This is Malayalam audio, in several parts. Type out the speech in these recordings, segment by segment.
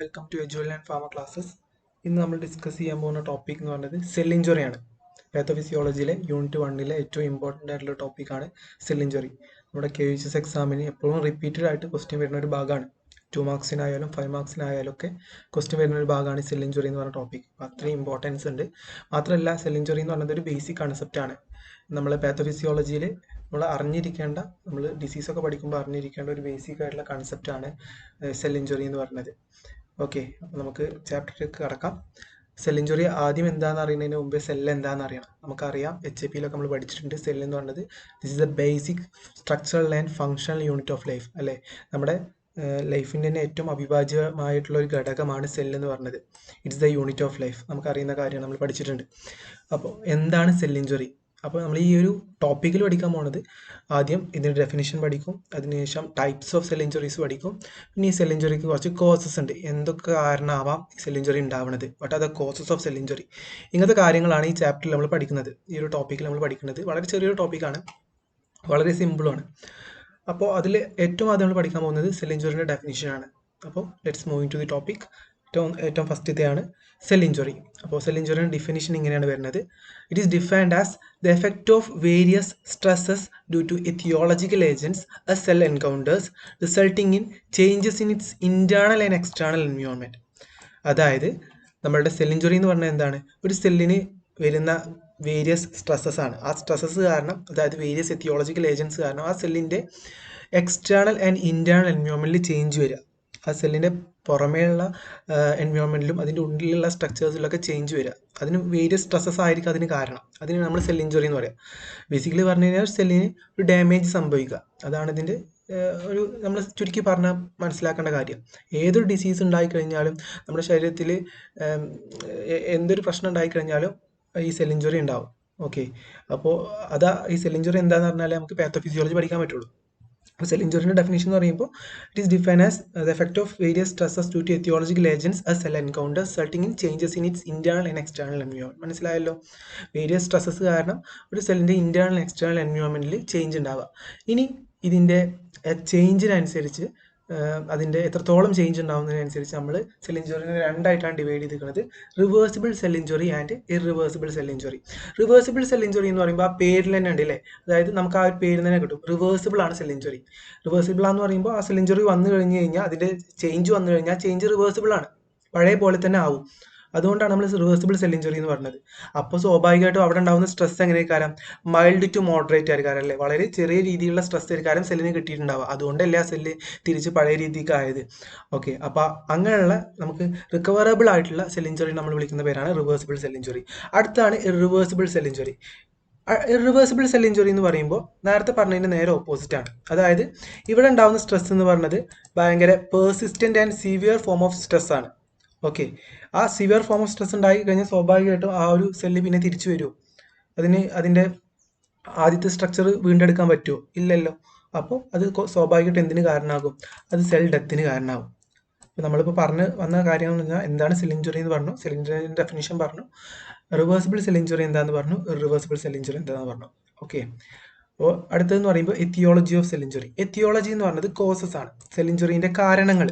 വെൽക്കം ടു എജുവൽ ആൻഡ് ഫാർമ ക്ലാസ്സസ്. ഇന്ന് നമ്മൾ ഡിസ്കസ് ചെയ്യാൻ പോകുന്ന ടോപ്പിക് എന്ന് പറയുന്നത് സെൽ ഇഞ്ചുറിയാണ്. പാത്തോഫിസിയോളജിയിലെ യൂണിറ്റ് 1 ഏറ്റവും ഇമ്പോർട്ടൻ്റ് ആയിട്ടുള്ള ടോപ്പിക്കാണ് സെൽ ഇഞ്ചുറി. നമ്മുടെ KVHS എക്സാമിന് എപ്പോഴും റിപ്പീറ്റഡ് ആയിട്ട് ക്വസ്റ്റ്യൻ വരുന്ന ഒരു ഭാഗമാണ്. 2 മാർക്സിനായാലും 5 മാർക്സിനായാലും ഒക്കെ ക്വസ്റ്റ്യൻ വരുന്ന ഒരു ഭാഗമാണ് സെൽ ഇഞ്ചുറി എന്ന് പറയുന്ന ടോപ്പിക്. അത്രയും ഇമ്പോർട്ടൻസ് ഉണ്ട്. മാത്രമല്ല സെൽ ഇഞ്ചുറി എന്ന് പറയുന്നത് ഒരു ബേസിക് കൺസെപ്റ്റാണ്. നമ്മൾ പാത്തോഫിസിയോളജിയിൽ നമ്മൾ അറിഞ്ഞിരിക്കേണ്ട, നമ്മൾ ഡിസീസൊക്കെ പഠിക്കുമ്പോൾ അറിഞ്ഞിരിക്കേണ്ട ഒരു ബേസിക് ആയിട്ടുള്ള കൺസെപ്റ്റാണ് സെൽ ഇഞ്ചുറി എന്ന് പറയുന്നത്. ഓക്കെ, അപ്പോൾ നമുക്ക് ചാപ്റ്ററിലേക്ക് കടക്കാം. സെൽ ഇഞ്ചുറി ആദ്യം എന്താണെന്ന് അറിയുന്നതിന് മുമ്പ് സെൽ എന്താണെന്ന് അറിയണം. നമുക്കറിയാം, HAPയിലൊക്കെ നമ്മൾ പഠിച്ചിട്ടുണ്ട്. സെൽ എന്ന് പറയുന്നത് this is the basic structural and functional unit of life അല്ലേ. നമ്മുടെ ലൈഫിൻ്റെ തന്നെ ഏറ്റവും അവിഭാജ്യമായിട്ടുള്ള ഒരു ഘടകമാണ് സെൽ എന്ന് പറയുന്നത്. It's the unit of life. നമുക്കറിയുന്ന കാര്യമാണ്, നമ്മൾ പഠിച്ചിട്ടുണ്ട്. അപ്പോൾ എന്താണ് സെൽ ഇഞ്ചുറി? അപ്പോൾ നമ്മൾ ഈ ഒരു ടോപ്പിക്കിൽ പഠിക്കാൻ പോകുന്നത് ആദ്യം ഇതിൻ്റെ ഡെഫിനിഷൻ പഠിക്കും, അതിനുശേഷം ടൈപ്സ് ഓഫ് സെൽ ഇഞ്ചുറീസ് പഠിക്കും. പിന്നെ ഈ സെൽ ഇഞ്ചുറിക്ക് കുറച്ച് കോസസ് ഉണ്ട്, എന്തൊക്കെ കാരണമാവാം സെൽ ഇഞ്ചുറി ഉണ്ടാവുന്നത്, what are the causes of cell injury. ഇങ്ങനത്തെ കാര്യങ്ങളാണ് ഈ ചാപ്റ്ററിൽ നമ്മൾ പഠിക്കുന്നത്. ഈ ഒരു ടോപ്പിക്കിൽ നമ്മൾ പഠിക്കുന്നത് വളരെ ചെറിയൊരു ടോപ്പിക്കാണ്, വളരെ സിമ്പിളാണ്. അപ്പോൾ അതിൽ ഏറ്റവും ആദ്യം നമ്മൾ പഠിക്കാൻ പോകുന്നത് സെൽ ഇഞ്ചുറിൻ്റെ ഡെഫിനിഷനാണ്. അപ്പോൾ let's moving to the topic. ഏറ്റവും ഫസ്റ്റത്തെയാണ് സെൽ ഇഞ്ചുറി. അപ്പോൾ സെൽ ഇഞ്ചുറിയുടെ ഡിഫിനിഷൻ ഇങ്ങനെയാണ് വരുന്നത്. It is defined as the effect of various stresses due to etiological agents a cell encounters resulting in changes in its internal and external environment. അതായത് നമ്മളുടെ സെൽ ഇഞ്ചുറി എന്ന് പറഞ്ഞാൽ എന്താണ്? ഒരു സെല്ലിന് വരുന്ന വേരിയസ് സ്ട്രെസ്സസ് ആണ്. ആ സ്ട്രെസ്സസ് കാരണം, അതായത് വേരിയസ് എത്തിയോളജിക്കൽ ഏജൻസ് കാരണം ആ സെല്ലിൻ്റെ എക്സ്റ്റേണൽ ആൻഡ് ഇൻറ്റേർണൽ എൻവയോൺമെൻറ്റിൽ ചേഞ്ച് വരിക. ആ സെല്ലിൻ്റെ പുറമേയുള്ള എൻവയോൺമെൻറ്റിലും അതിൻ്റെ ഉള്ളിലുള്ള സ്ട്രക്ചേഴ്സിലൊക്കെ ചേഞ്ച് വരിക. അതിന് വേരിയസ് സ്ട്രെസ്സസ് ആയിരിക്കും അതിന് കാരണം. അതിന് നമ്മൾ സെൽ ഇഞ്ചുറി എന്ന് പറയാം. ബേസിക്കലി പറഞ്ഞു കഴിഞ്ഞാൽ സെല്ലിന് ഒരു ഡാമേജ് സംഭവിക്കുക, അതാണ് ഇതിൻ്റെ ഒരു നമ്മൾ ചുരുക്കി പറഞ്ഞാൽ മനസ്സിലാക്കേണ്ട കാര്യം. ഏതൊരു ഡിസീസ് ഉണ്ടായിക്കഴിഞ്ഞാലും നമ്മുടെ ശരീരത്തിൽ എന്തൊരു പ്രശ്നം ഉണ്ടായിക്കഴിഞ്ഞാലും ഈ സെൽ ഇഞ്ചുറി ഉണ്ടാവും. ഓക്കെ, അപ്പോൾ അതാ ഈ സെൽ ഇഞ്ചുറി എന്താണെന്ന് പറഞ്ഞാൽ നമുക്ക് പാത്തോഫിസിയോളജി പഠിക്കാൻ പറ്റുള്ളൂ. സെൽ ഇഞ്ചുറിയുടെ ഡെഫിനിഷൻ എന്ന് പറയുമ്പോൾ it is define as the effect of various stresses due to etiological agents a cell encounter resulting in changes in its internal and external environment. മനസ്സിലായല്ലോ? വേരിയസ് സ്ട്രെസ്സസ് കാരണം ഒരു സെല്ലിൻ്റെ ഇന്റേണൽ ആൻഡ് എക്സ്റ്റേണൽ എൻവയോൺമെന്റിൽ ചേഞ്ച് ഉണ്ടാവുക. ഇനി ഇതിൻ്റെ ചേഞ്ചിനനുസരിച്ച് അതിൻ്റെ എത്രത്തോളം ചേഞ്ച് ഉണ്ടാകുന്നതിനനുസരിച്ച് നമ്മൾ സെൽ ഇഞ്ചുറിനെ രണ്ടായിട്ടാണ് ഡിവൈഡ് ചെയ്തിരിക്കുന്നത്: reversible cell injury and irreversible cell injury. Reversible cell injury എന്ന് പറയുമ്പോൾ ആ പേരിൽ തന്നെ ഉണ്ട് അല്ലേ, അതായത് നമുക്ക് ആ ഒരു പേര് തന്നെ കിട്ടും, റിവേഴ്സിബിൾ ആണ് സെൽ ഇഞ്ചുറി. റിവേഴ്സിബിൾ ആണെന്ന് പറയുമ്പോൾ ആ സെൽ ഇഞ്ചുറി വന്നു കഴിഞ്ഞ് കഴിഞ്ഞാൽ, അതിൻ്റെ ചേഞ്ച് വന്നു കഴിഞ്ഞാൽ ചേഞ്ച് റിവേഴ്സിബിൾ ആണ്, പഴയ പോലെ തന്നെ ആവും. അതുകൊണ്ടാണ് നമ്മൾ റിവേഴ്സിബിൾ സെൽ ഇഞ്ചുറി എന്ന് പറഞ്ഞത്. അപ്പോൾ സ്വാഭാവികമായിട്ടും അവിടെ ഉണ്ടാകുന്ന സ്ട്രെസ് എങ്ങനെയായിരിക്കും? മൈൽഡ് ടു മോഡറേറ്റ് ആയിരിക്കും അല്ലേ. വളരെ ചെറിയ രീതിയിലുള്ള സ്ട്രെസ് ആയിരിക്കും സെല്ലിന് കിട്ടിയിട്ടുണ്ടാവുക. അതുകൊണ്ടല്ലേ ആ സെല്ല് തിരിച്ച് പഴയ രീതിക്ക് ആയത്. ഓക്കെ, അപ്പോൾ അങ്ങനെയുള്ള നമുക്ക് റിക്കവറബിൾ ആയിട്ടുള്ള സെൽ ഇഞ്ചുറി നമ്മൾ വിളിക്കുന്ന പേരാണ് റിവേഴ്സിബിൾ സെൽ ഇഞ്ചുറി. അടുത്താണ് irreversible cell injury. Irreversible cell injury എന്ന് പറയുമ്പോൾ നേരത്തെ പറഞ്ഞതിൻ്റെ നേരെ ഓപ്പോസിറ്റ് ആണ്. അതായത് ഇവിടെ ഉണ്ടാകുന്ന സ്ട്രെസ് എന്ന് പറഞ്ഞത് ഭയങ്കര Persistent and severe form of stress ആണ്. ഓക്കെ, ആ സിവിയർ ഫോം ഓഫ് സ്ട്രെസ് ഉണ്ടായി കഴിഞ്ഞാൽ സ്വാഭാവികമായിട്ടും ആ ഒരു സെല്ല് പിന്നെ തിരിച്ചു വരുമോ? അതിൻ്റെ ആദ്യത്തെ സ്ട്രക്ചർ വീണ്ടെടുക്കാൻ പറ്റുമോ? ഇല്ലല്ലോ. അപ്പോൾ അത് സ്വാഭാവികമായിട്ടും എന്തിന് കാരണമാകും? അത് സെൽ ഡെത്തിന് കാരണമാകും. അപ്പോൾ നമ്മളിപ്പോൾ പറഞ്ഞു വന്ന കാര്യം എന്ന് പറഞ്ഞാൽ എന്താണ് സെൽ ഇഞ്ചുറി എന്ന് പറഞ്ഞു, സെൽ ഇഞ്ചുറിൻ്റെ ഡെഫിനിഷൻ പറഞ്ഞു, റിവേഴ്സിബിൾ സെൽ ഇഞ്ചുറി എന്താണെന്ന് പറഞ്ഞു, ഇറിവേഴ്സിബിൾ സെൽ ഇഞ്ചുറി എന്താണെന്ന് പറഞ്ഞു. ഓക്കെ, അപ്പോൾ അടുത്തതെന്ന് പറയുമ്പോൾ എത്തിയോളജി ഓഫ് സെൽ ഇഞ്ചുറി. എത്തിയോളജി എന്ന് പറയുന്നത് കോസസ് ആണ്, സെൽ ഇഞ്ചുറീൻ്റെ കാരണങ്ങൾ.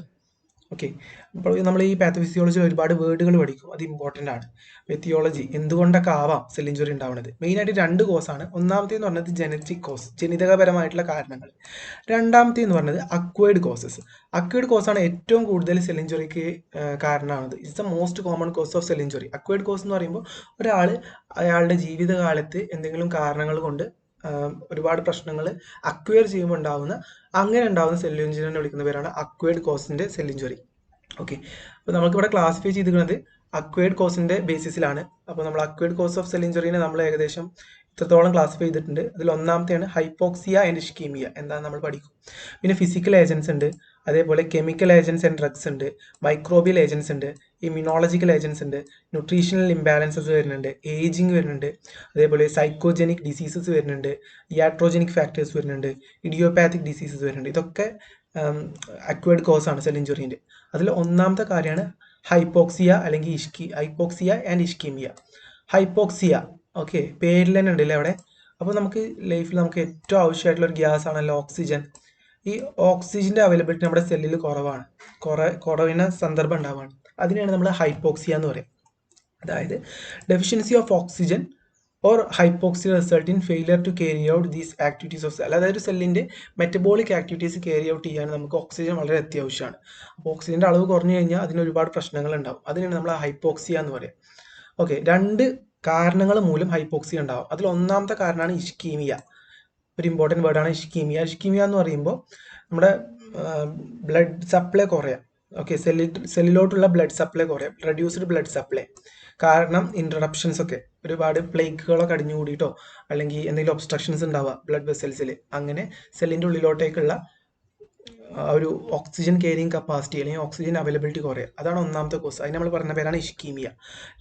ഓക്കെ, അപ്പോൾ നമ്മൾ ഈ പാത്തോഫിസിയോളജിയിൽ ഒരുപാട് വേർഡുകൾ പഠിക്കും, അത് ഇമ്പോർട്ടൻ്റ് ആണ്. എത്തിയോളജി എന്തുകൊണ്ടൊക്കെ ആവാം സെൽ ഇഞ്ചുറി ഉണ്ടാവുന്നത്? മെയിനായിട്ട് 2 കോസാണ്. ഒന്നാമത്തേന്ന് പറഞ്ഞത് ജനറ്റിക് കോസ്, ജനിതകപരമായിട്ടുള്ള കാരണങ്ങൾ. രണ്ടാമത്തേന്ന് പറഞ്ഞത് അക്വയർഡ് കോസസ്. അക്വയർഡ് കോസാണ് ഏറ്റവും കൂടുതൽ സെൽ ഇഞ്ചുറിക്ക് കാരണമാകുന്നത്. It's the most common cause of cell injury. Acquired cause എന്ന് പറയുമ്പോൾ ഒരാൾ അയാളുടെ ജീവിതകാലത്ത് എന്തെങ്കിലും കാരണങ്ങൾ കൊണ്ട് ഒരുപാട് പ്രശ്നങ്ങൾ അക്വയർ ചെയ്യുമ്പോൾ അങ്ങനെ ഉണ്ടാവുന്ന സെൽ ഇഞ്ചുറിനെ വിളിക്കുന്ന പേരാണ് അക്വയർഡ് കോസിൻ്റെ സെൽ ഇഞ്ചുറി. ഓക്കെ, അപ്പോൾ നമുക്കിവിടെ ക്ലാസിഫൈ ചെയ്തിരിക്കുന്നത് അക്വയർഡ് കോസിൻ്റെ ബേസിസിലാണ്. അപ്പോൾ നമ്മൾ അക്വയർഡ് കോസ് ഓഫ് സെൽ ഇഞ്ചുറിനെ നമ്മൾ ഏകദേശം ഇത്രത്തോളം ക്ലാസിഫൈ ചെയ്തിട്ടുണ്ട്. അതിൽ ഒന്നാമത്തെയാണ് ഹൈപ്പോക്സിയ ആൻഡ് ഇഷ്കീമിയ. എന്താണ് നമ്മൾ പഠിക്കും. പിന്നെ ഫിസിക്കൽ ഏജൻസ് ഉണ്ട്, അതേപോലെ കെമിക്കൽ ഏജൻസ് ആൻഡ് ഡ്രഗ്സ് ഉണ്ട്, മൈക്രോബിയൽ ഏജൻസ് ഉണ്ട്, ഇമ്മ്യൂണോളജിക്കൽ ഏജൻസ് ഉണ്ട്, ന്യൂട്രീഷണൽ ഇംബാലൻസസ് വരുന്നുണ്ട്, ഏജിങ് വരുന്നുണ്ട്, അതേപോലെ സൈക്കോജനിക് ഡിസീസസ് വരുന്നുണ്ട്, യാട്രോജനിക് ഫാക്ടേഴ്സ് വരുന്നുണ്ട്, ഇഡിയോപാത്തിക് ഡിസീസസ് വരുന്നുണ്ട്. ഇതൊക്കെ അക്വയർഡ് കോസ് ആണ് സെൽ ഇഞ്ചുറീൻ്റെ. അതിൽ ഒന്നാമത്തെ കാര്യമാണ് ഹൈപ്പോക്സിയ അല്ലെങ്കിൽ ഹൈപ്പോക്സിയ ആൻഡ് ഇഷ്കീമിയ. ഹൈപ്പോക്സിയ, ഓക്കെ, പേരിൽ തന്നെ ഉണ്ടല്ലേ അവിടെ. അപ്പോൾ നമുക്ക് ലൈഫിൽ നമുക്ക് ഏറ്റവും ആവശ്യമായിട്ടുള്ള ഒരു ഗ്യാസ് ആണല്ലോ ഓക്സിജൻ. ഈ ഓക്സിജന്റെ അവൈലബിലിറ്റി നമ്മുടെ സെല്ലിൽ കുറവിന് സന്ദർഭം ഉണ്ടാവുകയാണ്. അതിനെയാണ് നമ്മൾ ഹൈപ്പോക്സിയ എന്ന് പറയുന്നത്. അതായത് deficiency of oxygen or hypoxia result in failure to carry out these activities of cell. അതായത് സെല്ലിന്റെ മെറ്റബോളിക് ആക്ടിവിറ്റീസ് ക്യാരി ഔട്ട് ചെയ്യാൻ നമുക്ക് ഓക്സിജൻ വളരെ അത്യാവശ്യമാണ്. അപ്പോൾ ഓക്സിജന്റെ അളവ് കുറഞ്ഞു കഴിഞ്ഞാൽ അതിന് ഒരുപാട് പ്രശ്നങ്ങൾ ഉണ്ടാവും. അതിനാണ് നമ്മൾ ഹൈപ്പോക്സിയ എന്ന് പറയുക. ഓക്കെ, 2 കാരണങ്ങൾ മൂലം ഹൈപ്പോക്സിയ ഉണ്ടാവും. അതിൽ ഒന്നാമത്തെ കാരണമാണ് ഇഷ്കീമിയ. ഒരു ഇമ്പോർട്ടൻറ്റ് വേർഡാണ് ഇഷ്കീമിയ. ഇഷ്കീമിയ എന്ന് പറയുമ്പോൾ നമ്മുടെ ബ്ലഡ് സപ്ലൈ കുറയാം. ഓക്കെ, സെല്ലിലോട്ടുള്ള ബ്ലഡ് സപ്ലൈ കുറയാം, റെഡ്യൂസ്ഡ് ബ്ലഡ് സപ്ലൈ. കാരണം ഇൻട്രഡപ്ഷൻസ് ഒക്കെ, ഒരുപാട് പ്ലേക്കുകളൊക്കെ അടിഞ്ഞു കൂടിയിട്ടോ അല്ലെങ്കിൽ എന്തെങ്കിലും ഒബ്സ്ട്രക്ഷൻസ് ഉണ്ടാവുക ബ്ലഡ് വെസൽസിൽ, അങ്ങനെ സെല്ലിൻ്റെ ഉള്ളിലോട്ടേക്കുള്ള ഒരു ഓക്സിജൻ ക്യാരിങ് കപ്പാസിറ്റി അല്ലെങ്കിൽ ഓക്സിജൻ അവൈലബിലിറ്റി കുറയുക. അതാണ് ഒന്നാമത്തെ കോസ്. അതിന് നമ്മൾ പറഞ്ഞ പേരാണ് ഇഷ്കീമിയ.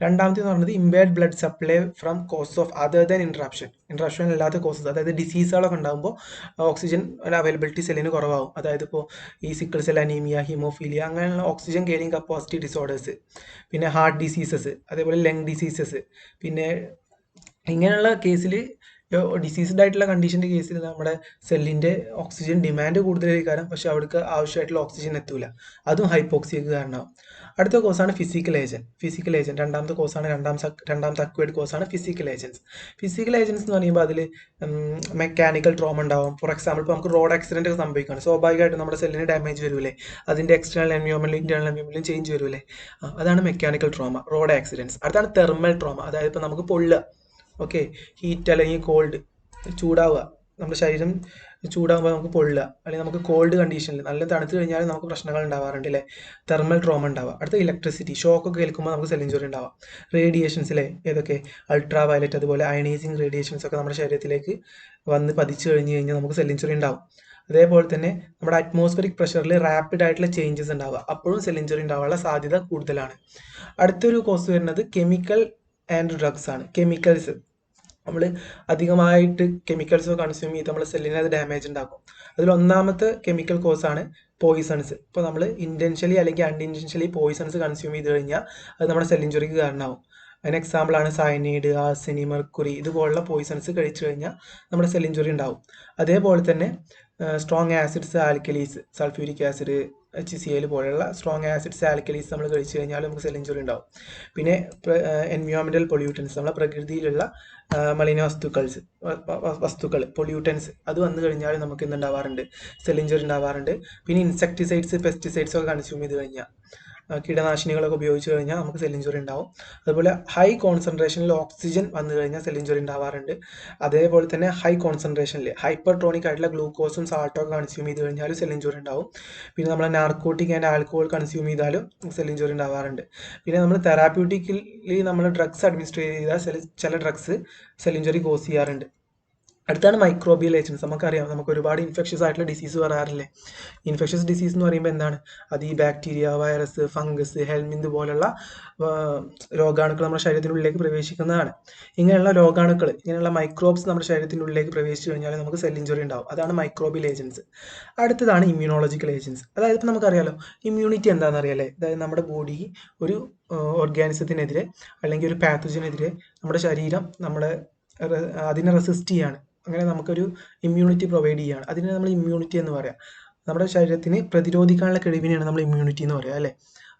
രണ്ടാമത്തെ എന്ന് പറയുന്നത് impaired blood supply from cause of other than interruption അല്ലാത്ത കോസസ്. അതായത് ഡിസീസുകളൊക്കെ ഉണ്ടാകുമ്പോൾ ഓക്സിജൻ അവൈലബിലിറ്റി സെല്ലിന് കുറവാകും. അതായത് ഇപ്പോൾ ഈ സിക്കിൾ സെൽ അനീമിയ, ഹീമോഫീലിയ, അങ്ങനെയുള്ള ഓക്സിജൻ ക്യാരിങ് കപ്പാസിറ്റി ഡിസോർഡേഴ്സ്, പിന്നെ ഹാർട്ട് ഡിസീസസ്, അതേപോലെ ലങ് ഡിസീസസ്. പിന്നെ ഇങ്ങനെയുള്ള കേസിൽ, ഡിസീസ്ഡ് ആയിട്ടുള്ള കണ്ടീഷൻ്റെ കേസിൽ നമ്മുടെ സെല്ലിൻ്റെ ഓക്സിജൻ ഡിമാൻഡ് കൂടുതലായിരിക്കും, പക്ഷെ അവിടേക്ക് ആവശ്യമായിട്ടുള്ള ഓക്സിജൻ എത്തൂല. അതും ഹൈപ്പോക്സിയക്ക് കാരണമാവും. അടുത്ത കോസാണ് ഫിസിക്കൽ ഏജൻറ്റ്. രണ്ടാമത്തെ കോസാണ്, രണ്ടാമത്തെ അക്വയർഡ് കോസാണ് ഫിസിക്കൽ ഏജൻസ് എന്ന് പറയുമ്പോൾ അതിൽ മെക്കാനിക്കൽ ട്രോമ ഉണ്ടാവും. ഫോർ എക്സാമ്പിൾ, ഇപ്പോൾ നമുക്ക് റോഡ് ആക്സിഡൻറ്റ് ഒക്കെ സംഭവിക്കുകയാണ്, സ്വാഭാവികമായിട്ടും നമ്മുടെ സെല്ലിന് ഡാമേജ് വരൂലേ, അതിൻ്റെ എക്സ്റ്റേണൽ എൻവയോൺമെൻറ്റിലും ഇന്റേണൽ എൻവയോൺമെൻറ്റിലും ചേഞ്ച് വരൂലേ. അതാണ് മെക്കാനിക്കൽ ട്രോമ, റോഡ് ആക്സിഡൻറ്റ്സ്. അടുത്താണ് തെർമൽ ട്രോമ. അതായത് ഇപ്പോൾ നമുക്ക് പൊള്ളുക, ഓക്കെ, ഹീറ്റ് അല്ലെങ്കിൽ കോൾഡ്, ചൂടാവുക, നമ്മുടെ ശരീരം ചൂടാകുമ്പോൾ നമുക്ക് പൊള്ളുക, അല്ലെങ്കിൽ നമുക്ക് കോൾഡ് കണ്ടീഷനിൽ നല്ല തണുത്ത് കഴിഞ്ഞാൽ നമുക്ക് പ്രശ്നങ്ങൾ ഉണ്ടാവാറുണ്ട് അല്ലേ, തെർമൽ ട്രോമ ഉണ്ടാവുക. അടുത്ത ഇലക്ട്രിസിറ്റി, ഷോക്കൊക്കെ കേൾക്കുമ്പോൾ നമുക്ക് സെൽ ഇഞ്ചുറി ഉണ്ടാവാം. റേഡിയേഷൻസിലെ ഏതൊക്കെ, അൾട്രാ വയലറ്റ്, അതുപോലെ അയണൈസിങ് റേഡിയേഷൻസ് ഒക്കെ നമ്മുടെ ശരീരത്തിലേക്ക് വന്ന് പതിച്ചു കഴിഞ്ഞാൽ നമുക്ക് സെൽ ഇഞ്ചുറി ഉണ്ടാവും. അതേപോലെ തന്നെ നമ്മുടെ അറ്റ്മോസ്ഫിയറിക് പ്രഷറിൽ റാപ്പിഡ് ആയിട്ടുള്ള ചേഞ്ചസ് ഉണ്ടാവുക, അപ്പോഴും സെൽ ഇഞ്ചുറി ഉണ്ടാവാനുള്ള സാധ്യത കൂടുതലാണ്. അടുത്തൊരു കോസ് വരുന്നത് കെമിക്കൽ ആൻഡ് ഡ്രഗ്സ് ആണ്. കെമിക്കൽസ്, നമ്മൾ അധികമായിട്ട് കെമിക്കൽസ് കൺസ്യൂം ചെയ്ത് നമ്മുടെ സെല്ലിന് അത് ഡാമേജ് ഉണ്ടാക്കും. അതിൽ ഒന്നാമത്തെ കെമിക്കൽ കോസാണ് പോയിസൺസ്. ഇപ്പോൾ നമ്മൾ ഇൻറ്റൻഷ്യലി അല്ലെങ്കിൽ അൺഇൻറ്റൻഷ്യലി പോയിസൺസ് കൺസ്യൂം ചെയ്ത് കഴിഞ്ഞാൽ അത് നമ്മുടെ സെൽ ഇഞ്ചുറിക്ക് കാരണമാവും. അതിന് എക്സാമ്പിളാണ് സയനൈഡ്, ആർസെനി, മെർക്കുറി, ഇതുപോലുള്ള പോയിസൺസ് കഴിച്ചു കഴിഞ്ഞാൽ നമ്മുടെ സെൽ ഇഞ്ചുറി ഉണ്ടാവും. അതേപോലെ തന്നെ strong acids, alkalis, sulphuric acid, HCl പോലെയുള്ള സ്ട്രോങ് ആസിഡ്സ്, ആൽക്കലീസ് നമ്മൾ കഴിച്ചു കഴിഞ്ഞാൽ നമുക്ക് സെൽ ഇഞ്ചുറി ഉണ്ടാവും. പിന്നെ എൻവയോൺമെൻറ്റൽ പൊല്യൂട്ടൻസ്, നമ്മളെ പ്രകൃതിയിലുള്ള മലിന വസ്തുക്കൾ പൊല്യൂട്ടൻസ്, അത് വന്നു കഴിഞ്ഞാൽ നമുക്ക് എന്തുണ്ടാവാറുണ്ട്, സെൽ ഇഞ്ചുറി ഉണ്ടാവാറുണ്ട്. പിന്നെ ഇൻസെക്ടിസൈഡ്സ്, പെസ്റ്റിസൈഡ്സ് ഒക്കെ കൺസ്യൂം ചെയ്ത് കഴിഞ്ഞാൽ, കീടനാശിനികളൊക്കെ ഉപയോഗിച്ച് കഴിഞ്ഞാൽ നമുക്ക് സെൽ ഇഞ്ചുറി ഉണ്ടാവും. അതുപോലെ ഹൈ കോൺസെൻട്രേഷനിൽ ഓക്സിജൻ വന്നു കഴിഞ്ഞാൽ സെൽ ഇഞ്ചുറി ഉണ്ടാവാറുണ്ട്. അതേപോലെ തന്നെ ഹൈ കോൺസെൻട്രേഷനിൽ ഹൈപ്പർട്രോണിക് ആയിട്ടുള്ള ഗ്ലൂക്കോസും സാൾട്ടും ഒക്കെ കൺസ്യൂം ചെയ്ത് കഴിഞ്ഞാൽ സെൽ ഇഞ്ചുറി ഉണ്ടാവും. പിന്നെ നമ്മൾ നാർക്കോട്ടിക് ആൻഡ് ആൽക്കഹോൾ കൺസ്യൂം ചെയ്താലും സെൽ ഇഞ്ചുറി ഉണ്ടാവാറുണ്ട്. പിന്നെ നമ്മൾ തെറാപ്യൂട്ടിക്കലി നമ്മൾ ഡ്രഗ്സ് അഡ്മിനിസ്റ്റർ ചെയ്താൽ ചില ഡ്രഗ്സ് സെൽ ഇഞ്ചുറി കോസ് ചെയ്യാറുണ്ട്. അടുത്താണ് മൈക്രോബിയൽ ഏജൻസ്. നമുക്കറിയാം, നമുക്ക് ഒരുപാട് ഇൻഫെക്ഷ്യസ് ആയിട്ടുള്ള ഡിസീസ് വരാറില്ലേ. ഇൻഫെക്ഷ്യസ് ഡിസീസ് എന്ന് പറയുമ്പോൾ എന്താണ്, അത് ഈ ബാക്ടീരിയ, വൈറസ്, ഫംഗസ്, ഹെൽമിന്ത് പോലുള്ള രോഗാണുക്കൾ നമ്മുടെ ശരീരത്തിനുള്ളിലേക്ക് പ്രവേശിക്കുന്നതാണ്. ഇങ്ങനെയുള്ള രോഗാണുക്കൾ, ഇങ്ങനെയുള്ള മൈക്രോബ്സ് നമ്മുടെ ശരീരത്തിനുള്ളിലേക്ക് പ്രവേശിച്ചു കഴിഞ്ഞാൽ നമുക്ക് സെൽ ഇഞ്ചുറി ഉണ്ടാവും. അതാണ് മൈക്രോബിയൽ ഏജൻസ്. അടുത്തതാണ് ഇമ്മ്യൂണോളജിക്കൽ ഏജൻസ്. അതായത് ഇപ്പോൾ നമുക്കറിയാലോ ഇമ്മ്യൂണിറ്റി എന്താണെന്ന് അറിയാലേ. അതായത് നമ്മുടെ ബോഡി ഒരു ഓർഗാനിസത്തിനെതിരെ അല്ലെങ്കിൽ ഒരു പാത്തജനെതിരെ നമ്മുടെ ശരീരം അതിനെ റെസിസ്റ്റ് ചെയ്യാണ്. അങ്ങനെ നമുക്കൊരു ഇമ്മ്യൂണിറ്റി പ്രൊവൈഡ് ചെയ്യുകയാണ്. അതിനെ നമ്മൾ ഇമ്മ്യൂണിറ്റി എന്ന് പറയാം. നമ്മുടെ ശരീരത്തിന് പ്രതിരോധിക്കാനുള്ള കഴിവിനെയാണ് നമ്മൾ ഇമ്മ്യൂണിറ്റി എന്ന് പറയുക അല്ലേ.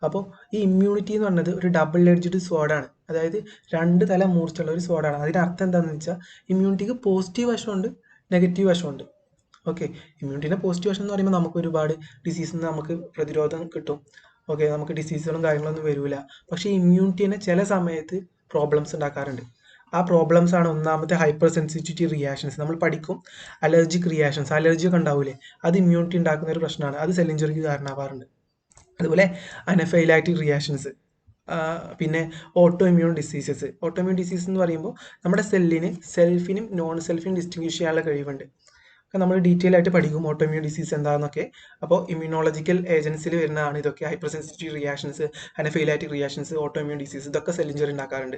അപ്പോൾ ഈ ഇമ്മ്യൂണിറ്റി എന്ന് പറയുന്നത് ഒരു ഡബിൾ എഡ്ജ്ഡ് സ്വാഡാണ്. അതായത് 2 തല മൂർച്ചുള്ള ഒരു സ്വാഡാണ്. അതിൻ്റെ അർത്ഥം എന്താണെന്ന് വെച്ചാൽ ഇമ്മ്യൂണിറ്റിക്ക് പോസിറ്റീവ് വശമുണ്ട്, നെഗറ്റീവ് വശമുണ്ട്. ഓക്കെ, ഇമ്മ്യൂണിറ്റിൻ്റെ പോസിറ്റീവ് വശം എന്ന് പറയുമ്പോൾ നമുക്ക് ഒരുപാട് ഡിസീസിൽ നിന്ന് നമുക്ക് പ്രതിരോധം കിട്ടും. ഓക്കെ, നമുക്ക് ഡിസീസുകളും കാര്യങ്ങളൊന്നും വരില്ല. പക്ഷേ ഇമ്മ്യൂണിറ്റിനെ ചില സമയത്ത് പ്രോബ്ലംസ് ഉണ്ടാക്കാറുണ്ട്. ആ പ്രോബ്ലംസ് ആണ് ഒന്നാമത്തെ ഹൈപ്പർ സെൻസിറ്റിവിറ്റി റിയാക്ഷൻസ്. നമ്മൾ പഠിക്കും അലർജിക് റിയാക്ഷൻസ്, അലർജിയൊക്കെ ഉണ്ടാവില്ലേ, അത് ഇമ്മ്യൂണിറ്റി ഉണ്ടാക്കുന്ന ഒരു പ്രശ്നമാണ്. അത് സെൽ ഇഞ്ചുറിക്ക് കാരണമാവാറുണ്ട്. അതുപോലെ അനഫൈലാക്റ്റിക് റിയാക്ഷൻസ്, പിന്നെ auto immune diseases. Auto immune disease എന്ന് പറയുമ്പോൾ നമ്മുടെ സെല്ലിന് സെൽഫിനും നോൺ സെൽഫിനും ഡിസ്റ്റിങ്വിഷ് ചെയ്യാനുള്ള കഴിവുണ്ട്. നമ്മൾ ഡീറ്റെയിൽ ആയിട്ട് പഠിക്കും ഓട്ടോ ഇമ്മ്യൂൺ ഡിസീസ് എന്താണെന്നൊക്കെ. അപ്പോൾ ഇമ്മ്യൂണോളജിക്കൽ ഏജൻസിൽ വരുന്നതാണ് ഇതൊക്കെ. Hyper sensitive reactions, anaphylactic reactions, auto immune disease, ഇതൊക്കെ സെൽ ഇഞ്ചുറി ഉണ്ടാക്കാറുണ്ട്.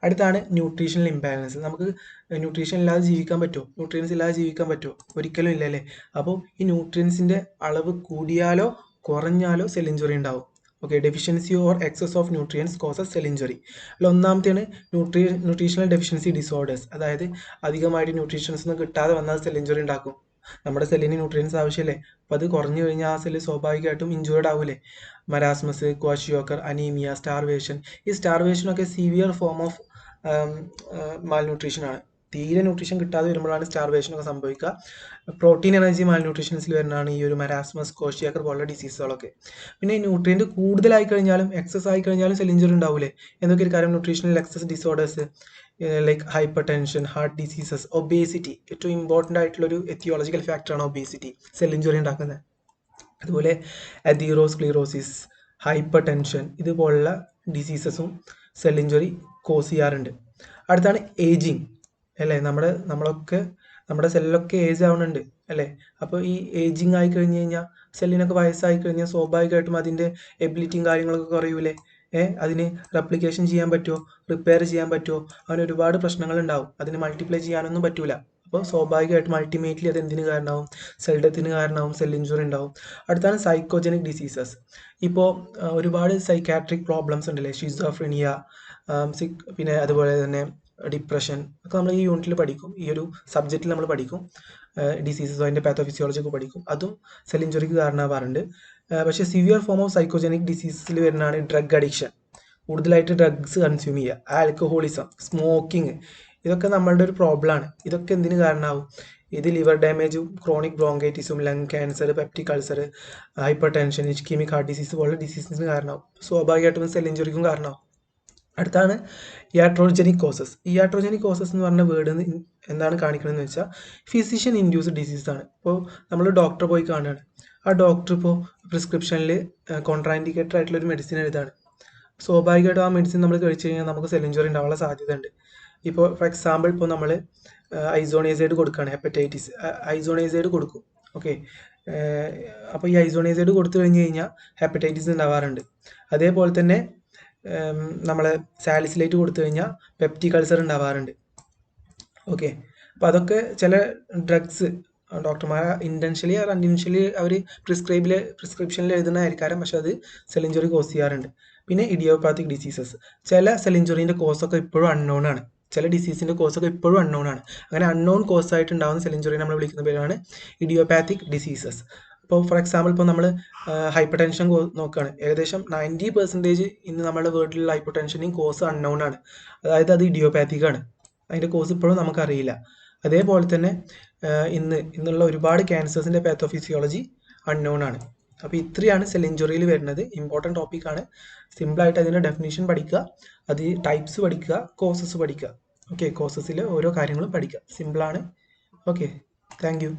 അടുത്താണ് ന്യൂട്രീഷണൽ ഇംബാലൻസ്. നമുക്ക് ന്യൂട്രീഷൻ ഇല്ലാതെ ജീവിക്കാൻ പറ്റുമോ? ന്യൂട്രിയൻസ് ഇല്ലാതെ ജീവിക്കാൻ പറ്റുമോ? ഒരിക്കലും ഇല്ല അല്ലേ. അപ്പോൾ ഈ ന്യൂട്രിയൻസിൻ്റെ അളവ് കൂടിയാലോ കുറഞ്ഞാലോ സെൽ ഇഞ്ചുറി ഉണ്ടാവും. Okay, deficiency or excess of nutrients causes cell injury. അതിൽ ഒന്നാമത്തെയാണ് ന്യൂട്രീഷണൽ ഡെഫിഷ്യൻസി ഡിസോർഡേഴ്സ്. അതായത് അധികമായിട്ട് ന്യൂട്രീഷൻസ് ഒന്നും കിട്ടാതെ വന്നാൽ സെൽ ഇഞ്ചുറി ഉണ്ടാക്കും. നമ്മുടെ സെല്ലിന് ന്യൂട്രിയൻസ് ആവശ്യമല്ലേ. അപ്പോൾ അത് കുറഞ്ഞു കഴിഞ്ഞാൽ ആ സെല്ല് സ്വാഭാവികമായിട്ടും ഇഞ്ചുവേർഡ് ആവൂലേ. Marasmus, kwashiorkor, anaemia, starvation. ഈ സ്റ്റാർവേഷനൊക്കെ സിവിയർ ഫോം ഓഫ് മാൽന്യൂട്രീഷൻ ആണ്. തീരെ ന്യൂട്രീഷൻ കിട്ടാതെ വരുമ്പോഴാണ് സ്റ്റാർവേഷനൊക്കെ സംഭവിക്കുക. പ്രോട്ടീൻ എനർജി മാൽന്യൂട്രീഷൻസിൽ വരുന്നതാണ് ഈ ഒരു മരാസ്മസ്, ക്വാഷിയോക്കർ പോലുള്ള ഡിസീസുകളൊക്കെ. പിന്നെ ഈ ന്യൂട്രിയൻറ്റ് കൂടുതലായി കഴിഞ്ഞാലും എക്സസ് ആയി കഴിഞ്ഞാലും സെൽ ഇഞ്ചുറി ഉണ്ടാവില്ലേ. എന്തൊക്കെ ഒരു കാര്യം, nutritional excess disorders like hypertension, heart diseases, obesity. ഏറ്റവും ഇമ്പോർട്ടൻ്റ് ആയിട്ടുള്ളൊരു എത്തിയോളജിക്കൽ ഫാക്ടറാണ് ഒബേസിറ്റി സെൽ ഇഞ്ചുറി ഉണ്ടാക്കുന്നത്. അതുപോലെ അഥീറോസ്ക്ലീറോസിസ്, ഹൈപ്പർ ടെൻഷൻ ഇതുപോലുള്ള ഡിസീസസും സെൽ ഇഞ്ചുറി കോസ് ചെയ്യാറുണ്ട്. അടുത്താണ് ഏജിങ് അല്ലേ. നമ്മുടെ സെല്ലൊക്കെ ഏജ് ആവുന്നുണ്ട് അല്ലേ. അപ്പോൾ ഈ ഏജിങ് ആയി കഴിഞ്ഞ് കഴിഞ്ഞാൽ സെല്ലിനൊക്കെ വയസ്സായി കഴിഞ്ഞാൽ സ്വാഭാവികമായിട്ടും അതിൻ്റെ എബിലിറ്റിയും കാര്യങ്ങളൊക്കെ കുറയൂലേ. അതിന് റെപ്ലിക്കേഷൻ ചെയ്യാൻ പറ്റുമോ, റിപ്പയർ ചെയ്യാൻ പറ്റുമോ, അങ്ങനെ ഒരുപാട് പ്രശ്നങ്ങളുണ്ടാവും. അതിന് മൾട്ടിപ്ലൈ ചെയ്യാനൊന്നും പറ്റൂല. അപ്പോൾ സ്വാഭാവികമായിട്ടും അൾട്ടിമേറ്റ്ലി അത് എന്തിന് കാരണമാവും, സെൽ ഡെത്തിന് കാരണമാവും, സെൽ ഇഞ്ചുറി ഉണ്ടാവും. അടുത്താണ് സൈക്കോജനിക് ഡിസീസസ്. ഇപ്പോൾ ഒരുപാട് സൈക്കാട്രിക് പ്രോബ്ലംസ് ഉണ്ടല്ലേ, ഷിസോഫ്രീനിയ, പിന്നെ അതുപോലെ തന്നെ ഡിപ്രഷൻ ഒക്കെ നമ്മൾ ഈ യൂണിറ്റിൽ പഠിക്കും. ഈ ഒരു സബ്ജക്റ്റിൽ നമ്മൾ പഠിക്കും. ഡിസീസസ് അതിൻ്റെ പാത്തോഫിസിയോളജി ഒക്കെ പഠിക്കും. അതും സെൽ ഇഞ്ചുറിക്ക് കാരണമാവാറുണ്ട്. പക്ഷേ സിവിയർ ഫോം ഓഫ് സൈക്കോജനിക് ഡിസീസസിൽ വരുന്നതാണ് ഡ്രഗ് അഡിക്ഷൻ. കൂടുതലായിട്ട് ഡ്രഗ്സ് കൺസ്യൂം ചെയ്യുക, ആൽക്കഹോളിസം, സ്മോക്കിംഗ്. ഇതൊക്കെ നമ്മളുടെ ഒരു പ്രോബ്ലമാണ്. ഇതൊക്കെ എന്തിന് കാരണമാവും, ഇത് ലിവർ ഡാമേജും ക്രോണിക് ബ്രോങ്കൈറ്റിസും lung cancer, peptic ulcer, hyper tension, ischaemic heart disease പോലുള്ള ഡിസീസിന് കാരണമാവും. സ്വാഭാവികമായിട്ടും സെൽ ഇഞ്ചുറിക്കും കാരണമാവും. അടുത്താണ് യാട്രോജനിക് കോസസ്. ഈ യാട്രോജനിക് കോസസ് എന്ന് പറഞ്ഞ വേർഡ് എന്താണ് കാണിക്കണമെന്ന് വെച്ചാൽ ഫിസിഷ്യൻ ഇൻഡ്യൂസ്ഡ് ഡിസീസ് ആണ്. ഇപ്പോൾ നമ്മൾ ഡോക്ടറെ പോയി കാണുകയാണ്. ആ ഡോക്ടർ ഇപ്പോൾ പ്രിസ്ക്രിപ്ഷനിൽ കോൺട്രാൻഡിക്കേറ്റഡ് ആയിട്ടുള്ള ഒരു മെഡിസിൻ എഴുതാണ്. സ്വാഭാവികമായിട്ടും ആ മെഡിസിൻ നമ്മൾ കഴിച്ചു കഴിഞ്ഞാൽ നമുക്ക് സെൽ ഇഞ്ചുറി ഉണ്ടാവാനുള്ള സാധ്യത ഉണ്ട്. ഇപ്പോൾ ഫോർ എക്സാമ്പിൾ ഇപ്പോൾ നമ്മൾ ഐസോണേസൈഡ് കൊടുക്കുകയാണ്, ഹെപ്പറ്റൈറ്റിസ്, ഐസോണേസൈഡ് കൊടുക്കും. ഓക്കെ, അപ്പോൾ ഈ ഐസോണേസൈഡ് കൊടുത്തു കഴിഞ്ഞ് കഴിഞ്ഞാൽ ഹെപ്പറ്റൈറ്റിസ് ഉണ്ടാവാറുണ്ട്. അതേപോലെ തന്നെ നമ്മൾ സാലിസിലേറ്റ് കൊടുത്തു കഴിഞ്ഞാൽ പെപ്റ്റിക് അൾസർ ഉണ്ടാവാറുണ്ട്. ഓക്കെ, അപ്പോൾ അതൊക്കെ ചില ഡ്രഗ്സ് ഡോക്ടർമാർ ഇൻറ്റൻഷ്യലി ഓർ അൺഇൻഷ്യലി അവർ പ്രിസ്ക്രിപ്ഷനിൽ എഴുതുന്നതായിരിക്കാം, പക്ഷെ അത് സെൽ ഇഞ്ചുറി കോസ് ചെയ്യാറുണ്ട്. പിന്നെ ഇഡിയോപാത്തിക് ഡിസീസസ്. ചില സെൽ ഇഞ്ചുറീൻ്റെ കോസൊക്കെ ഇപ്പോഴും അൺനോൺ ആണ്. ചില ഡിസീസിൻ്റെ കോസൊക്കെ ഇപ്പോഴും അൺനോൺ ആണ്. അങ്ങനെ അൺനോൺ കോസായിട്ട് ഉണ്ടാകുന്ന സെൽ ഇഞ്ചുറി നമ്മൾ വിളിക്കുന്ന പേരാണ് ഇഡിയോപാത്തിക് ഡിസീസസ്. ഇപ്പോൾ ഫോർ എക്സാമ്പിൾ ഇപ്പോൾ നമ്മൾ ഹൈപ്പർ ടെൻഷൻ നോക്കുകയാണ്. ഏകദേശം 90% ഇന്ന് നമ്മുടെ വേൾഡിലുള്ള ഹൈപ്പർ ടെൻഷനെയും കോസ് അൺനോൺ ആണ്. അതായത് അത് ഇഡിയോപാത്തിക് ആണ്. അതിൻ്റെ കോസ് ഇപ്പോഴും നമുക്കറിയില്ല. അതേപോലെ തന്നെ ഇന്നുള്ള ഒരുപാട് ക്യാൻസേഴ്സിൻ്റെ പാത്തോഫിസിയോളജി അൺനോൺ ആണ്. അപ്പോൾ ഇത്രയാണ് സെൽ ഇഞ്ചുറിയിൽ വരുന്നത്. ഇമ്പോർട്ടൻറ്റ് ടോപ്പിക്കാണ്. സിമ്പിളായിട്ട് അതിൻ്റെ ഡെഫിനേഷൻ പഠിക്കുക, അത് ടൈപ്സ് പഠിക്കുക, കോസസ് പഠിക്കുക. ഓക്കെ, കോസസിൽ ഓരോ കാര്യങ്ങളും പഠിക്കുക. സിമ്പിളാണ്. Okay, thank you.